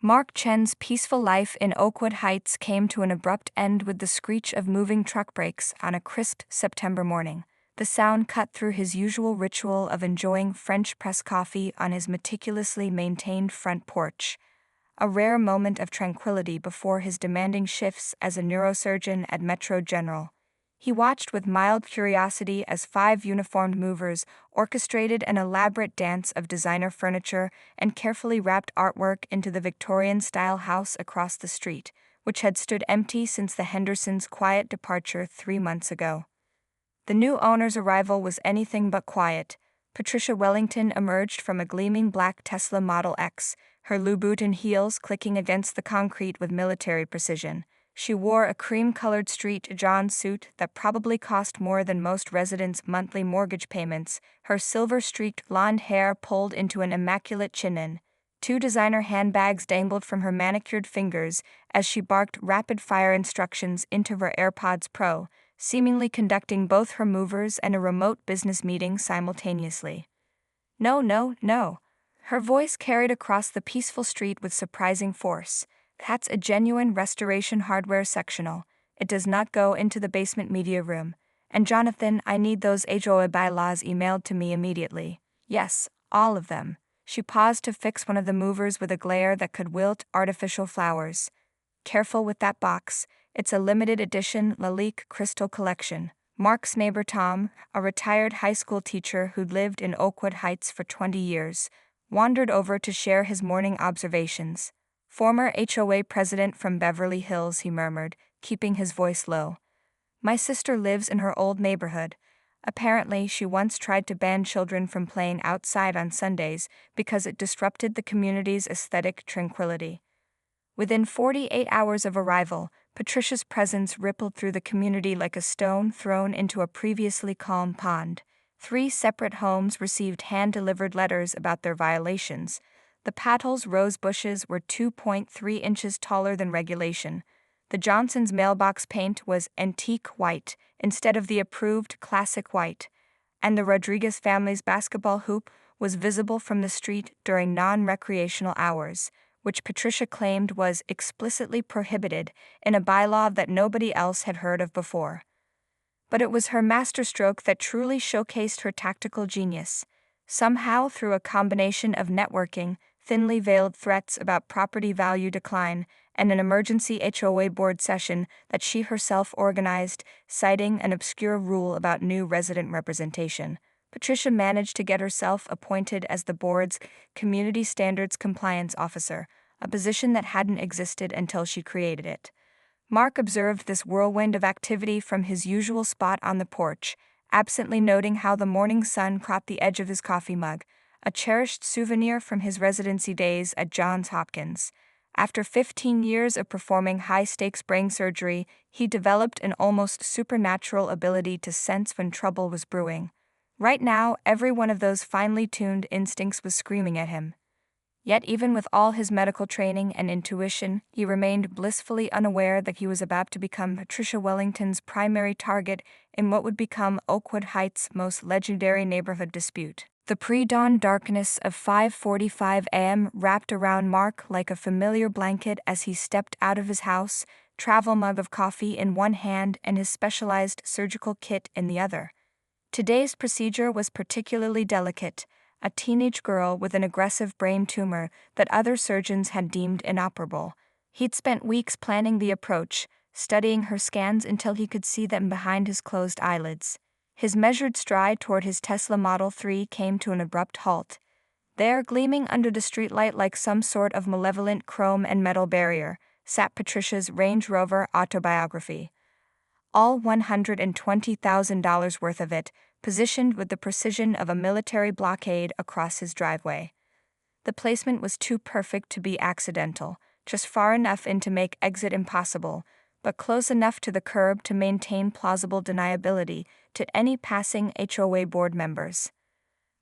Mark Chen's peaceful life in Oakwood Heights came to an abrupt end with the screech of moving truck brakes on a crisp September morning. The sound cut through his usual ritual of enjoying French press coffee on his meticulously maintained front porch, a rare moment of tranquility before his demanding shifts as a neurosurgeon at Metro General. He watched with mild curiosity as 5 uniformed movers orchestrated an elaborate dance of designer furniture and carefully wrapped artwork into the Victorian-style house across the street, which had stood empty since the Hendersons' quiet departure 3 months ago. The new owner's arrival was anything but quiet. Patricia Wellington emerged from a gleaming black Tesla Model X, her Louboutin heels clicking against the concrete with military precision. She wore a cream-colored street John suit that probably cost more than most residents' monthly mortgage payments, her silver-streaked blonde hair pulled into an immaculate chinin. 2 designer handbags dangled from her manicured fingers as she barked rapid-fire instructions into her AirPods Pro, seemingly conducting both her movers and a remote business meeting simultaneously. No, no, no. Her voice carried across the peaceful street with surprising force. That's a genuine Restoration Hardware sectional. It does not go into the basement media room. And Jonathan, I need those HOA bylaws emailed to me immediately. Yes, all of them. She paused to fix one of the movers with a glare that could wilt artificial flowers. Careful with that box. It's a limited edition Lalique Crystal Collection. Mark's neighbor Tom, a retired high school teacher who'd lived in Oakwood Heights for 20 years, wandered over to share his morning observations. Former HOA president from Beverly Hills, he murmured, keeping his voice low. My sister lives in her old neighborhood. Apparently, she once tried to ban children from playing outside on Sundays because it disrupted the community's aesthetic tranquility. Within 48 hours of arrival, Patricia's presence rippled through the community like a stone thrown into a previously calm pond. 3 separate homes received hand-delivered letters about their violations. The Patels' rose bushes were 2.3 inches taller than regulation. The Johnsons' mailbox paint was antique white instead of the approved classic white, and the Rodriguez family's basketball hoop was visible from the street during non-recreational hours, which Patricia claimed was explicitly prohibited in a bylaw that nobody else had heard of before. But it was her masterstroke that truly showcased her tactical genius. Somehow, through a combination of networking, thinly veiled threats about property value decline, and an emergency HOA board session that she herself organized, citing an obscure rule about new resident representation, Patricia managed to get herself appointed as the board's Community Standards Compliance Officer, a position that hadn't existed until she created it. Mark observed this whirlwind of activity from his usual spot on the porch, absently noting how the morning sun caught the edge of his coffee mug, a cherished souvenir from his residency days at Johns Hopkins. After 15 years of performing high-stakes brain surgery, he developed an almost supernatural ability to sense when trouble was brewing. Right now, every one of those finely tuned instincts was screaming at him. Yet even with all his medical training and intuition, he remained blissfully unaware that he was about to become Patricia Wellington's primary target in what would become Oakwood Heights' most legendary neighborhood dispute. The pre-dawn darkness of 5:45 a.m. wrapped around Mark like a familiar blanket as he stepped out of his house, travel mug of coffee in one hand and his specialized surgical kit in the other. Today's procedure was particularly delicate. A teenage girl with an aggressive brain tumor that other surgeons had deemed inoperable. He'd spent weeks planning the approach, studying her scans until he could see them behind his closed eyelids. His measured stride toward his Tesla Model 3 came to an abrupt halt. There, gleaming under the streetlight like some sort of malevolent chrome and metal barrier, sat Patricia's Range Rover Autobiography. All $120,000 worth of it, positioned with the precision of a military blockade across his driveway. The placement was too perfect to be accidental, just far enough in to make exit impossible, but close enough to the curb to maintain plausible deniability to any passing HOA board members.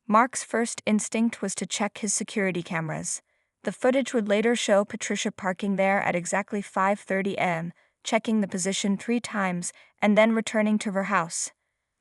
Mark's first instinct was to check his security cameras. The footage would later show Patricia parking there at exactly 5:30 a.m., checking the position 3 times, and then returning to her house.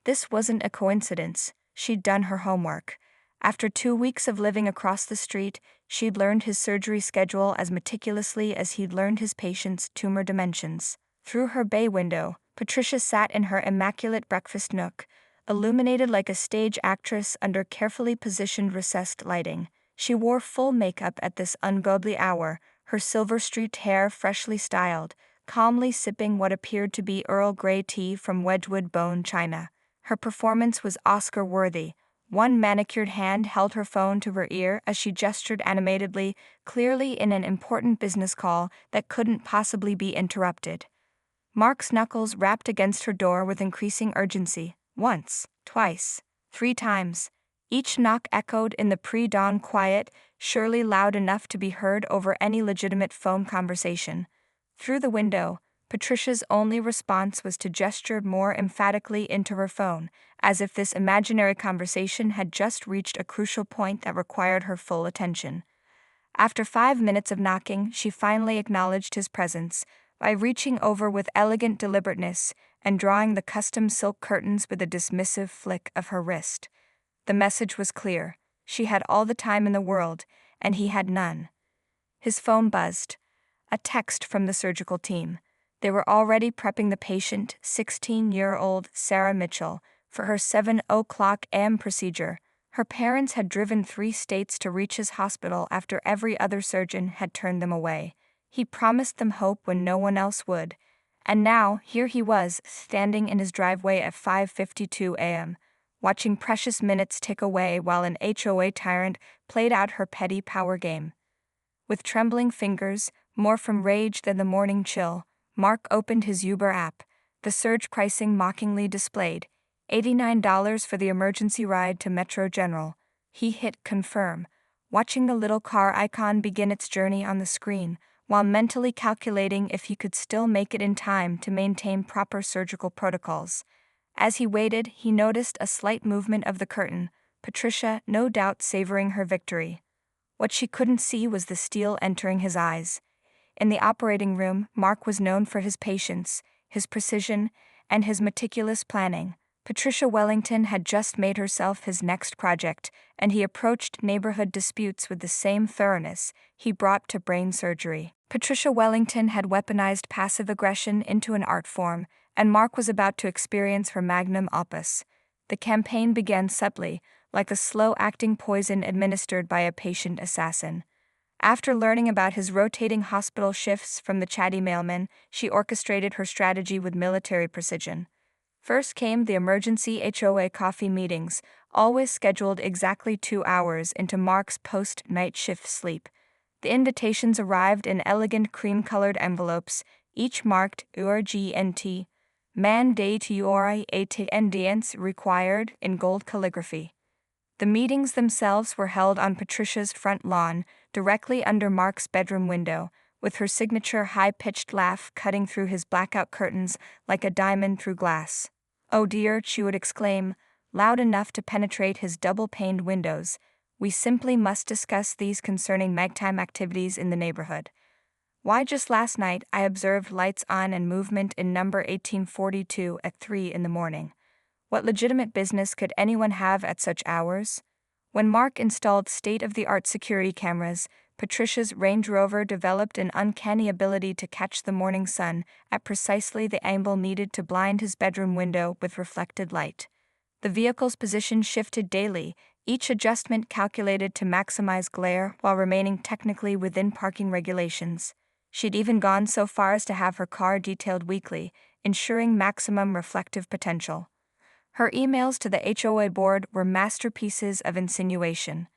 This wasn't a coincidence. She'd done her homework. After 2 weeks of living across the street, she'd learned his surgery schedule as meticulously as he'd learned his patient's tumor dimensions. Through her bay window, Patricia sat in her immaculate breakfast nook, illuminated like a stage actress under carefully positioned recessed lighting. She wore full makeup at this ungodly hour, her silver-streaked hair freshly styled, calmly sipping what appeared to be Earl Grey tea from Wedgwood bone china. Her performance was Oscar-worthy. One manicured hand held her phone to her ear as she gestured animatedly, clearly in an important business call that couldn't possibly be interrupted. Mark's knuckles rapped against her door with increasing urgency. Once, twice, 3 times. Each knock echoed in the pre-dawn quiet, surely loud enough to be heard over any legitimate phone conversation. Through the window, Patricia's only response was to gesture more emphatically into her phone, as if this imaginary conversation had just reached a crucial point that required her full attention. After 5 minutes of knocking, she finally acknowledged his presence by reaching over with elegant deliberateness and drawing the custom silk curtains with a dismissive flick of her wrist. The message was clear. She had all the time in the world, and he had none. His phone buzzed. A text from the surgical team. They were already prepping the patient, 16-year-old Sarah Mitchell, for her 7:00 a.m. procedure. Her parents had driven 3 states to reach his hospital after every other surgeon had turned them away. He promised them hope when no one else would. And now, here he was, standing in his driveway at 5:52 a.m., watching precious minutes tick away while an HOA tyrant played out her petty power game. With trembling fingers, more from rage than the morning chill, Mark opened his Uber app, the surge pricing mockingly displayed, $89 for the emergency ride to Metro General. He hit confirm, watching the little car icon begin its journey on the screen, while mentally calculating if he could still make it in time to maintain proper surgical protocols. As he waited, he noticed a slight movement of the curtain, Patricia no doubt savoring her victory. What she couldn't see was the steel entering his eyes. In the operating room, Mark was known for his patience, his precision, and his meticulous planning. Patricia Wellington had just made herself his next project, and he approached neighborhood disputes with the same thoroughness he brought to brain surgery. Patricia Wellington had weaponized passive aggression into an art form, and Mark was about to experience her magnum opus. The campaign began subtly, like a slow-acting poison administered by a patient assassin. After learning about his rotating hospital shifts from the chatty mailman, she orchestrated her strategy with military precision. First came the emergency HOA coffee meetings, always scheduled exactly 2 hours into Mark's post-night shift sleep. The invitations arrived in elegant cream-colored envelopes, each marked URGNT, mandatory attendance required in gold calligraphy. The meetings themselves were held on Patricia's front lawn, directly under Mark's bedroom window, with her signature high-pitched laugh cutting through his blackout curtains like a diamond through glass. "Oh dear," she would exclaim, loud enough to penetrate his double-paned windows, "we simply must discuss these concerning nighttime activities in the neighborhood. Why, just last night I observed lights on and movement in number 1842 at 3 in the morning. What legitimate business could anyone have at such hours?" When Mark installed state-of-the-art security cameras, Patricia's Range Rover developed an uncanny ability to catch the morning sun at precisely the angle needed to blind his bedroom window with reflected light. The vehicle's position shifted daily, each adjustment calculated to maximize glare while remaining technically within parking regulations. She'd even gone so far as to have her car detailed weekly, ensuring maximum reflective potential. Her emails to the HOA board were masterpieces of insinuation.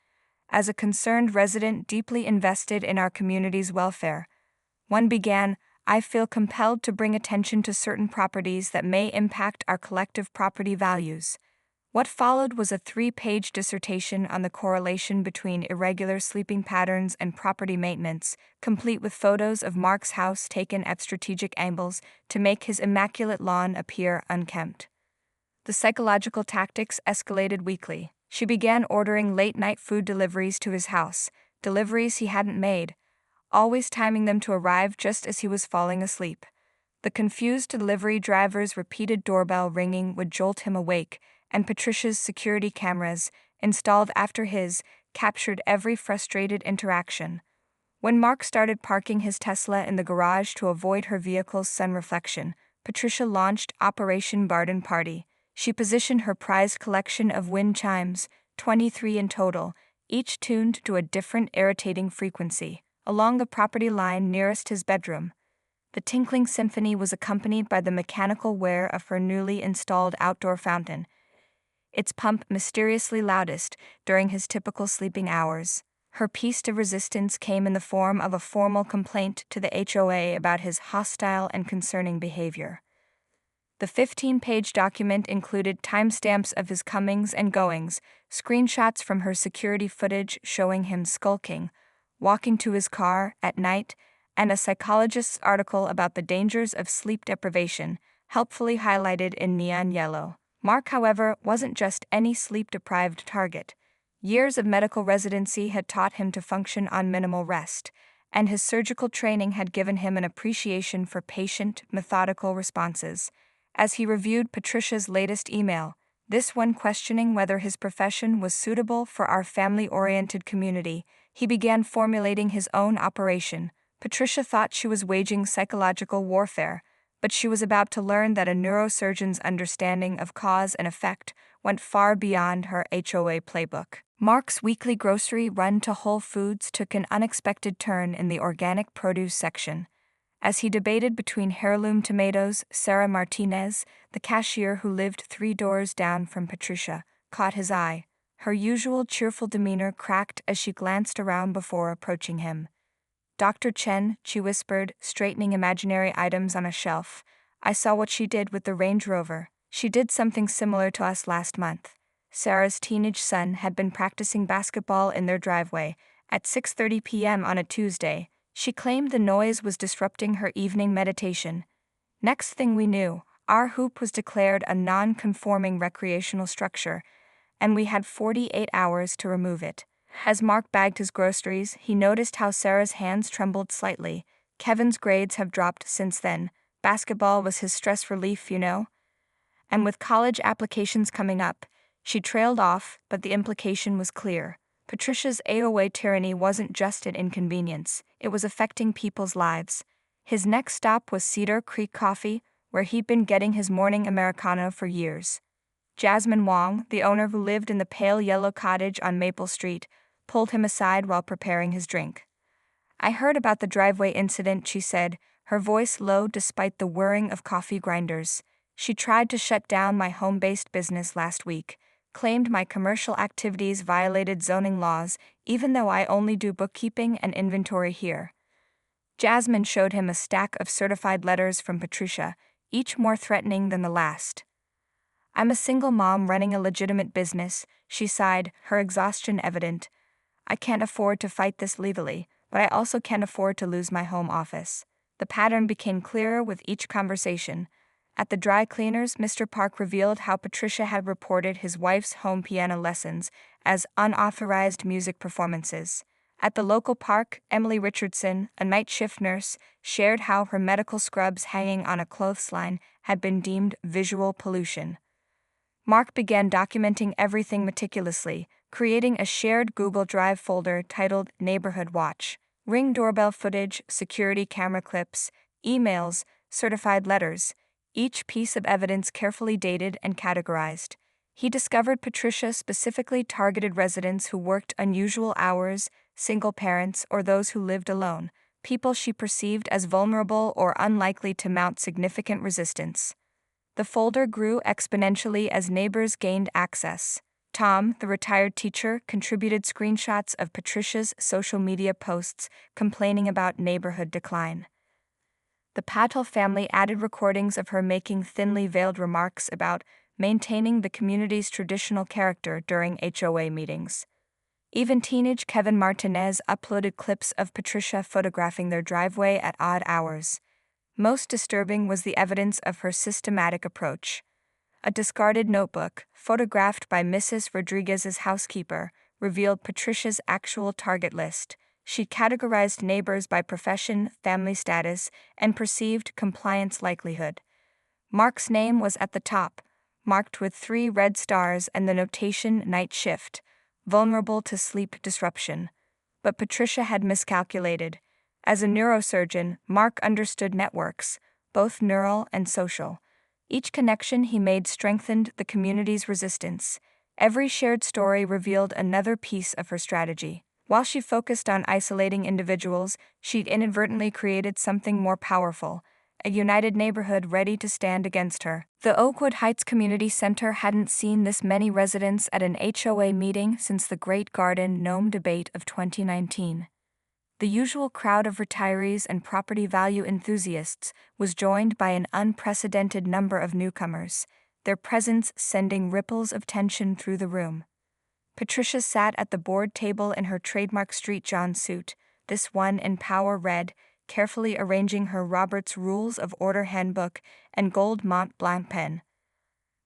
As a concerned resident deeply invested in our community's welfare, one began, "I feel compelled to bring attention to certain properties that may impact our collective property values." What followed was a 3-page dissertation on the correlation between irregular sleeping patterns and property maintenance, complete with photos of Mark's house taken at strategic angles to make his immaculate lawn appear unkempt. The psychological tactics escalated weekly. She began ordering late-night food deliveries to his house, deliveries he hadn't made, always timing them to arrive just as he was falling asleep. The confused delivery driver's repeated doorbell ringing would jolt him awake, and Patricia's security cameras, installed after his, captured every frustrated interaction. When Mark started parking his Tesla in the garage to avoid her vehicle's sun reflection, Patricia launched Operation Garden Party. She positioned her prized collection of wind chimes, 23 in total, each tuned to a different irritating frequency, along the property line nearest his bedroom. The tinkling symphony was accompanied by the mechanical whir of her newly installed outdoor fountain, its pump mysteriously loudest during his typical sleeping hours. Her piece de resistance came in the form of a formal complaint to the HOA about his hostile and concerning behavior. The 15-page document included timestamps of his comings and goings, screenshots from her security footage showing him skulking, walking to his car at night, and a psychologist's article about the dangers of sleep deprivation, helpfully highlighted in neon yellow. Mark, however, wasn't just any sleep-deprived target. Years of medical residency had taught him to function on minimal rest, and his surgical training had given him an appreciation for patient, methodical responses. As he reviewed Patricia's latest email, this one questioning whether his profession was suitable for our family-oriented community, he began formulating his own operation. Patricia thought she was waging psychological warfare, but she was about to learn that a neurosurgeon's understanding of cause and effect went far beyond her HOA playbook. Mark's weekly grocery run to Whole Foods took an unexpected turn in the organic produce section. As he debated between heirloom tomatoes, Sarah Martinez, the cashier who lived 3 doors down from Patricia, caught his eye. Her usual cheerful demeanor cracked as she glanced around before approaching him. "Dr. Chen," she whispered, straightening imaginary items on a shelf, "I saw what she did with the Range Rover. She did something similar to us last month." Sarah's teenage son had been practicing basketball in their driveway at 6:30 p.m. on a Tuesday. She claimed the noise was disrupting her evening meditation. Next thing we knew, our hoop was declared a non-conforming recreational structure, and we had 48 hours to remove it. As Mark bagged his groceries, he noticed how Sarah's hands trembled slightly. Kevin's grades have dropped since then. Basketball was his stress relief, you know. And with college applications coming up, she trailed off, but the implication was clear. Patricia's AOA tyranny wasn't just an inconvenience, it was affecting people's lives. His next stop was Cedar Creek Coffee, where he'd been getting his morning Americano for years. Jasmine Wong, the owner who lived in the pale yellow cottage on Maple Street, pulled him aside while preparing his drink. "I heard about the driveway incident," she said, her voice low despite the whirring of coffee grinders. "She tried to shut down my home-based business last week, claimed my commercial activities violated zoning laws, even though I only do bookkeeping and inventory here." Jasmine showed him a stack of certified letters from Patricia, each more threatening than the last. "I'm a single mom running a legitimate business," she sighed, her exhaustion evident. "I can't afford to fight this legally, but I also can't afford to lose my home office." The pattern became clearer with each conversation. At the dry cleaners, Mr. Park revealed how Patricia had reported his wife's home piano lessons as unauthorized music performances. At the local park, Emily Richardson, a night shift nurse, shared how her medical scrubs hanging on a clothesline had been deemed visual pollution. Mark began documenting everything meticulously, creating a shared Google Drive folder titled Neighborhood Watch. Ring doorbell footage, security camera clips, emails, certified letters, each piece of evidence carefully dated and categorized. He discovered Patricia specifically targeted residents who worked unusual hours, single parents, or those who lived alone, people she perceived as vulnerable or unlikely to mount significant resistance. The folder grew exponentially as neighbors gained access. Tom, the retired teacher, contributed screenshots of Patricia's social media posts complaining about neighborhood decline. The Patel family added recordings of her making thinly veiled remarks about maintaining the community's traditional character during HOA meetings. Even teenage Kevin Martinez uploaded clips of Patricia photographing their driveway at odd hours. Most disturbing was the evidence of her systematic approach. A discarded notebook, photographed by Mrs. Rodriguez's housekeeper, revealed Patricia's actual target list. She categorized neighbors by profession, family status, and perceived compliance likelihood. Mark's name was at the top, marked with 3 red stars and the notation night shift, vulnerable to sleep disruption. But Patricia had miscalculated. As a neurosurgeon, Mark understood networks, both neural and social. Each connection he made strengthened the community's resistance. Every shared story revealed another piece of her strategy. While she focused on isolating individuals, she'd inadvertently created something more powerful, a united neighborhood ready to stand against her. The Oakwood Heights Community Center hadn't seen this many residents at an HOA meeting since the Great Garden Gnome debate of 2019. The usual crowd of retirees and property value enthusiasts was joined by an unprecedented number of newcomers, their presence sending ripples of tension through the room. Patricia sat at the board table in her trademark Street John suit, this one in power red, carefully arranging her Robert's Rules of Order handbook and gold Mont Blanc pen.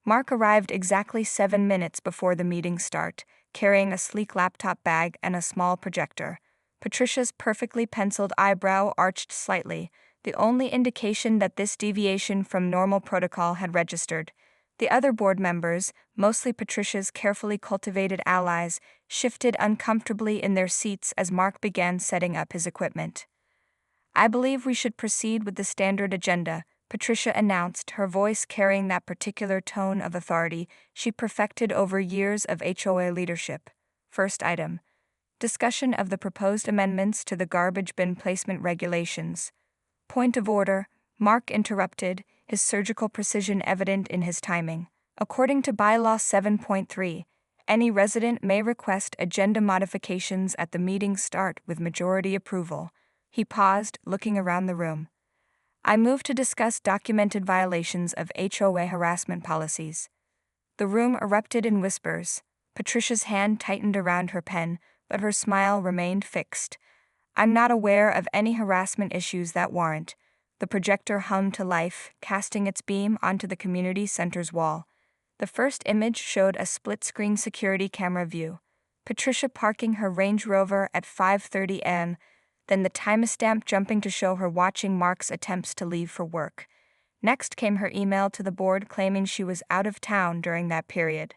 Mark arrived exactly 7 minutes before the meeting start, carrying a sleek laptop bag and a small projector. Patricia's perfectly penciled eyebrow arched slightly, the only indication that this deviation from normal protocol had registered. The other board members, mostly Patricia's carefully cultivated allies, shifted uncomfortably in their seats as Mark began setting up his equipment. "I believe we should proceed with the standard agenda," Patricia announced, her voice carrying that particular tone of authority she perfected over years of HOA leadership. First item: discussion of the proposed amendments to the garbage bin placement regulations. Point of order, Mark interrupted, his surgical precision evident in his timing. According to Bylaw 7.3, any resident may request agenda modifications at the meeting's start with majority approval. He paused, looking around the room. "I move to discuss documented violations of HOA harassment policies." The room erupted in whispers. Patricia's hand tightened around her pen, but her smile remained fixed. "I'm not aware of any harassment issues that warrant." The projector hummed to life, casting its beam onto the community center's wall. The first image showed a split-screen security camera view. Patricia parking her Range Rover at 5:30 am, then the timestamp jumping to show her watching Mark's attempts to leave for work. Next came her email to the board claiming she was out of town during that period.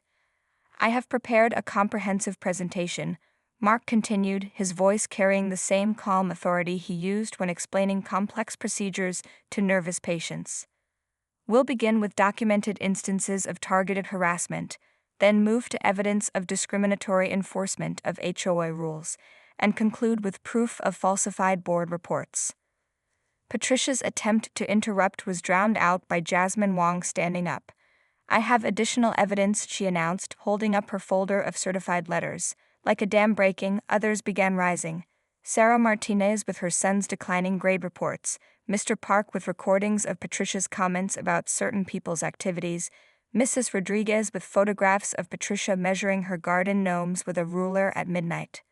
"I have prepared a comprehensive presentation," Mark continued, his voice carrying the same calm authority he used when explaining complex procedures to nervous patients. "We'll begin with documented instances of targeted harassment, then move to evidence of discriminatory enforcement of HOA rules, and conclude with proof of falsified board reports." Patricia's attempt to interrupt was drowned out by Jasmine Wong standing up. "I have additional evidence," she announced, holding up her folder of certified letters. Like a dam breaking, others began rising. Sarah Martinez with her son's declining grade reports, Mr. Park with recordings of Patricia's comments about certain people's activities, Mrs. Rodriguez with photographs of Patricia measuring her garden gnomes with a ruler at midnight.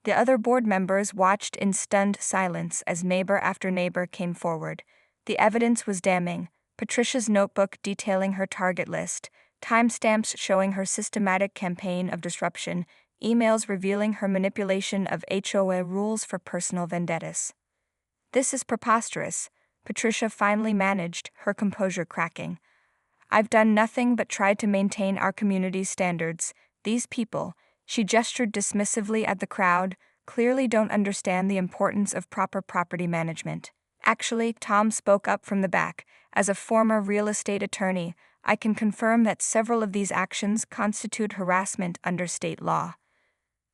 The other board members watched in stunned silence as neighbor after neighbor came forward. The evidence was damning. Patricia's notebook detailing her target list, timestamps showing her systematic campaign of disruption, emails revealing her manipulation of HOA rules for personal vendettas. "This is preposterous," Patricia finally managed, her composure cracking. "I've done nothing but tried to maintain our community's standards. These people," she gestured dismissively at the crowd, "clearly don't understand the importance of proper property management." Actually, Tom spoke up from the back. "As a former real estate attorney, I can confirm that several of these actions constitute harassment under state law.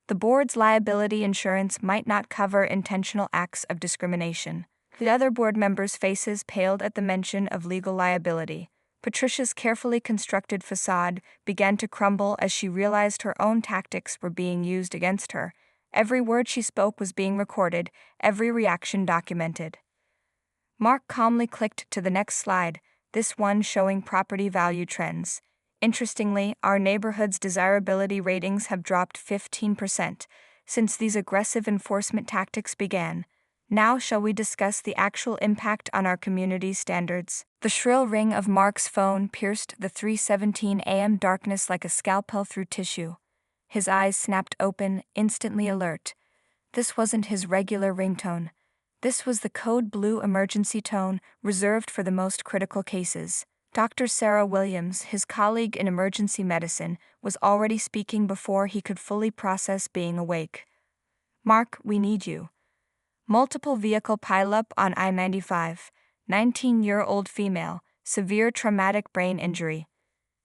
The board's liability insurance might not cover intentional acts of discrimination." The other board members' faces paled at the mention of legal liability. Patricia's carefully constructed facade began to crumble as she realized her own tactics were being used against her. Every word she spoke was being recorded, every reaction documented. Mark calmly clicked to the next slide, this one showing property value trends. "Interestingly, our neighborhood's desirability ratings have dropped 15% since these aggressive enforcement tactics began. Now shall we discuss the actual impact on our community's standards?" The shrill ring of Mark's phone pierced the 3:17 a.m. darkness like a scalpel through tissue. His eyes snapped open, instantly alert. This wasn't his regular ringtone. This was the code blue emergency tone reserved for the most critical cases. Dr. Sarah Williams, his colleague in emergency medicine, was already speaking before he could fully process being awake. "Mark, we need you." Multiple vehicle pileup on I-95. 19-year-old female, severe traumatic brain injury.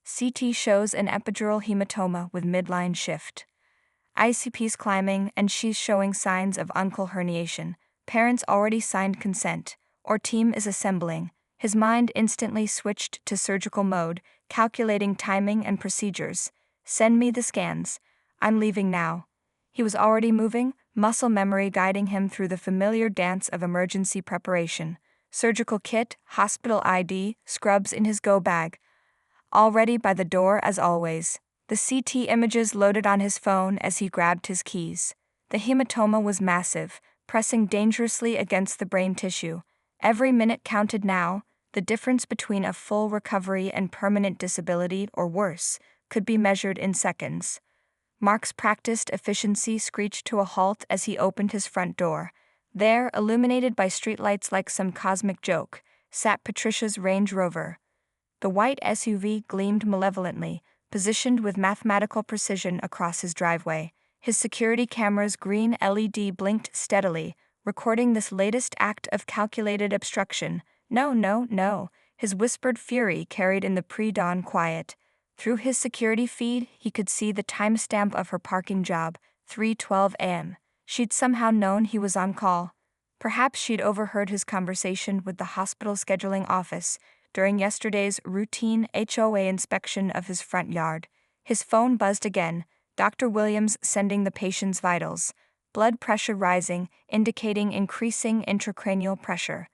CT shows an epidural hematoma with midline shift. ICP's climbing and she's showing signs of uncal herniation. Parents already signed consent, or team is assembling. His mind instantly switched to surgical mode, calculating timing and procedures. "Send me the scans. I'm leaving now." He was already moving, muscle memory guiding him through the familiar dance of emergency preparation. Surgical kit, hospital ID, scrubs in his go bag. All ready by the door as always. The CT images loaded on his phone as he grabbed his keys. The hematoma was massive, pressing dangerously against the brain tissue. Every minute counted now. The difference between a full recovery and permanent disability, or worse, could be measured in seconds. Mark's practiced efficiency screeched to a halt as he opened his front door. There, illuminated by streetlights like some cosmic joke, sat Patricia's Range Rover. The white SUV gleamed malevolently, positioned with mathematical precision across his driveway. His security camera's green LED blinked steadily, recording this latest act of calculated obstruction. "No, no, no," his whispered fury carried in the pre-dawn quiet. Through his security feed, he could see the timestamp of her parking job, 3:12 a.m. She'd somehow known he was on call. Perhaps she'd overheard his conversation with the hospital scheduling office during yesterday's routine HOA inspection of his front yard. His phone buzzed again, Dr. Williams sending the patient's vitals. Blood pressure rising, indicating increasing intracranial pressure.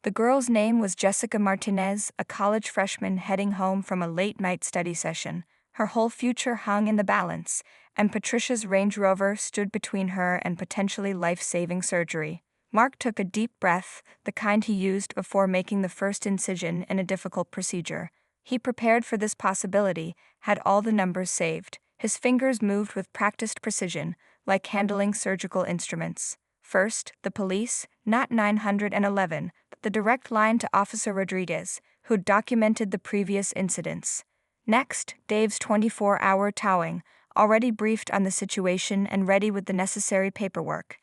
The girl's name was Jessica Martinez, a college freshman heading home from a late-night study session. Her whole future hung in the balance, and Patricia's Range Rover stood between her and potentially life-saving surgery. Mark took a deep breath, the kind he used before making the first incision in a difficult procedure. He prepared for this possibility, had all the numbers saved. His fingers moved with practiced precision, like handling surgical instruments. First, the police, not 911, but the direct line to Officer Rodriguez, who'd documented the previous incidents. Next, Dave's 24-hour towing, already briefed on the situation and ready with the necessary paperwork.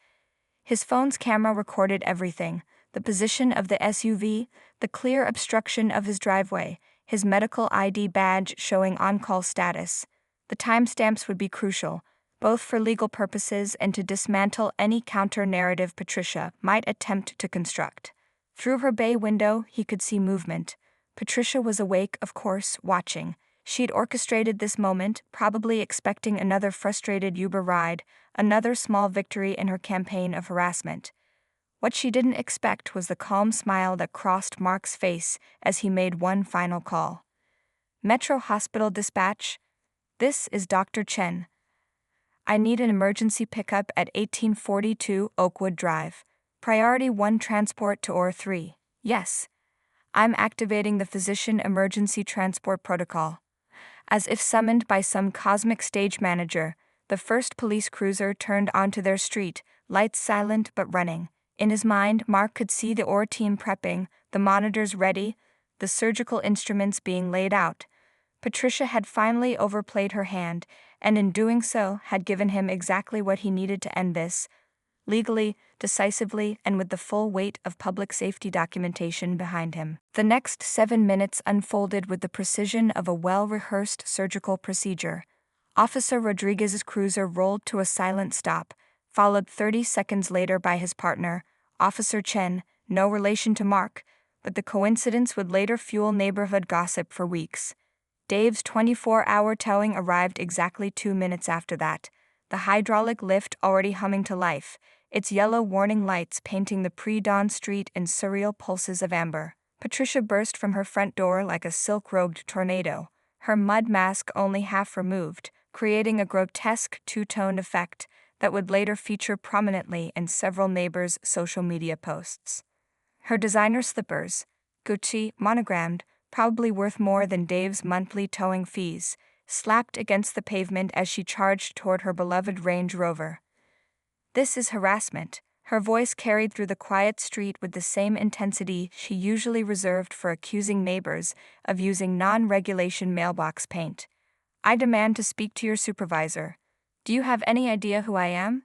His phone's camera recorded everything: the position of the SUV, the clear obstruction of his driveway, his medical ID badge showing on-call status. The timestamps would be crucial, both for legal purposes and to dismantle any counter-narrative Patricia might attempt to construct. Through her bay window, he could see movement. Patricia was awake, of course, watching. She'd orchestrated this moment, probably expecting another frustrated Uber ride, another small victory in her campaign of harassment. What she didn't expect was the calm smile that crossed Mark's face as he made one final call. "Metro Hospital Dispatch. This is Dr. Chen. I need an emergency pickup at 1842 Oakwood Drive. Priority 1 transport to OR 3. Yes. I'm activating the physician emergency transport protocol." As if summoned by some cosmic stage manager, the first police cruiser turned onto their street, lights silent but running. In his mind, Mark could see the OR team prepping, the monitors ready, the surgical instruments being laid out. Patricia had finally overplayed her hand, and in doing so had given him exactly what he needed to end this, legally, decisively, and with the full weight of public safety documentation behind him. The next 7 minutes unfolded with the precision of a well-rehearsed surgical procedure. Officer Rodriguez's cruiser rolled to a silent stop, followed 30 seconds later by his partner, Officer Chen, no relation to Mark, but the coincidence would later fuel neighborhood gossip for weeks. Dave's 24-hour towing arrived exactly 2 minutes after that, the hydraulic lift already humming to life, its yellow warning lights painting the pre-dawn street in surreal pulses of amber. Patricia burst from her front door like a silk-robed tornado, her mud mask only half removed, creating a grotesque two-tone effect that would later feature prominently in several neighbors' social media posts. Her designer slippers, Gucci, monogrammed, probably worth more than Dave's monthly towing fees, slapped against the pavement as she charged toward her beloved Range Rover. "This is harassment," Her voice carried through the quiet street with the same intensity she usually reserved for accusing neighbors of using non-regulation mailbox paint. "I demand to speak to your supervisor. Do you have any idea who I am?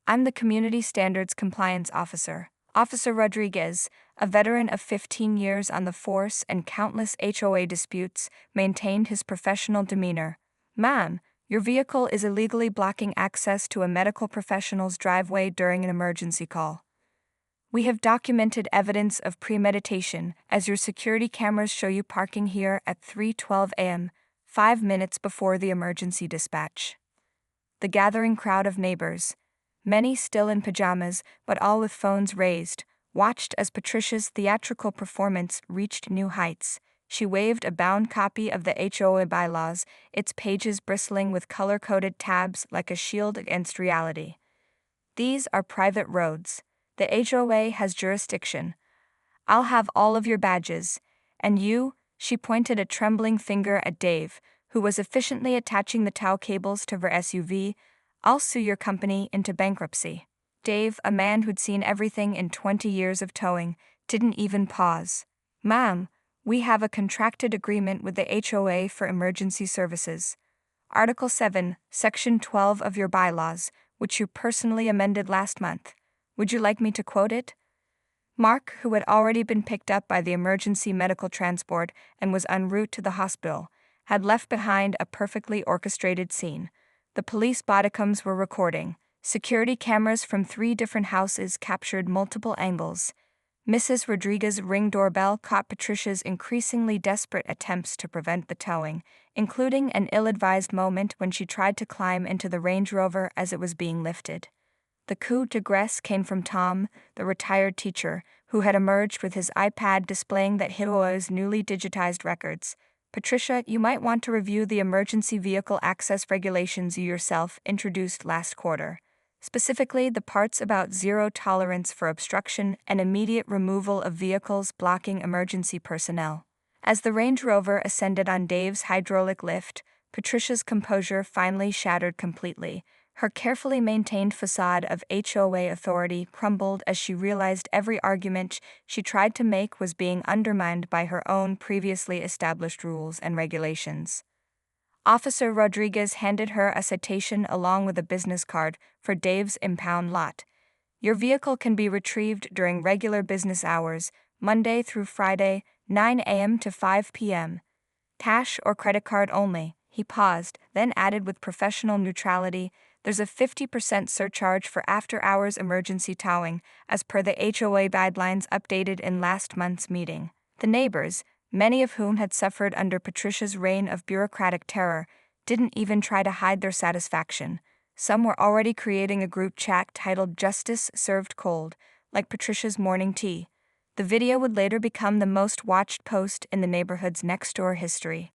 I'm the Community Standards Compliance Officer, Officer Rodriguez, a veteran of 15 years on the force and countless HOA disputes, maintained his professional demeanor. Ma'am, your vehicle is illegally blocking access to a medical professional's driveway during an emergency call. We have documented evidence of premeditation, as your security cameras show you parking here at 3:12 a.m., 5 minutes before the emergency dispatch." The gathering crowd of neighbors, many still in pajamas but all with phones raised, watched as Patricia's theatrical performance reached new heights. She waved a bound copy of the HOA bylaws, its pages bristling with color-coded tabs like a shield against reality. "These are private roads. The HOA has jurisdiction. I'll have all of your badges. And you," she pointed a trembling finger at Dave, who was efficiently attaching the tow cables to her SUV, "I'll sue your company into bankruptcy." Dave, a man who'd seen everything in 20 years of towing, didn't even pause. "Ma'am, we have a contracted agreement with the HOA for emergency services. Article 7, Section 12 of your bylaws, which you personally amended last month. Would you like me to quote it?" Mark, who had already been picked up by the emergency medical transport and was en route to the hospital, had left behind a perfectly orchestrated scene. The police bodycams were recording. Security cameras from 3 different houses captured multiple angles. Mrs. Rodriguez's Ring doorbell caught Patricia's increasingly desperate attempts to prevent the towing, including an ill-advised moment when she tried to climb into the Range Rover as it was being lifted. The coup de grace came from Tom, the retired teacher, who had emerged with his iPad displaying that HOA's newly digitized records. "Patricia, you might want to review the emergency vehicle access regulations you yourself introduced last quarter. Specifically, the parts about zero tolerance for obstruction and immediate removal of vehicles blocking emergency personnel." As the Range Rover ascended on Dave's hydraulic lift, Patricia's composure finally shattered completely. Her carefully maintained facade of HOA authority crumbled as she realized every argument she tried to make was being undermined by her own previously established rules and regulations. Officer Rodriguez handed her a citation along with a business card for Dave's impound lot. "Your vehicle can be retrieved during regular business hours, Monday through Friday, 9 a.m. to 5 p.m. Cash or credit card only." He paused, then added with professional neutrality, "There's a 50% surcharge for after-hours emergency towing, as per the HOA guidelines updated in last month's meeting." The neighbors, many of whom had suffered under Patricia's reign of bureaucratic terror, didn't even try to hide their satisfaction. Some were already creating a group chat titled "Justice Served Cold," like Patricia's morning tea. The video would later become the most watched post in the neighborhood's next-door history.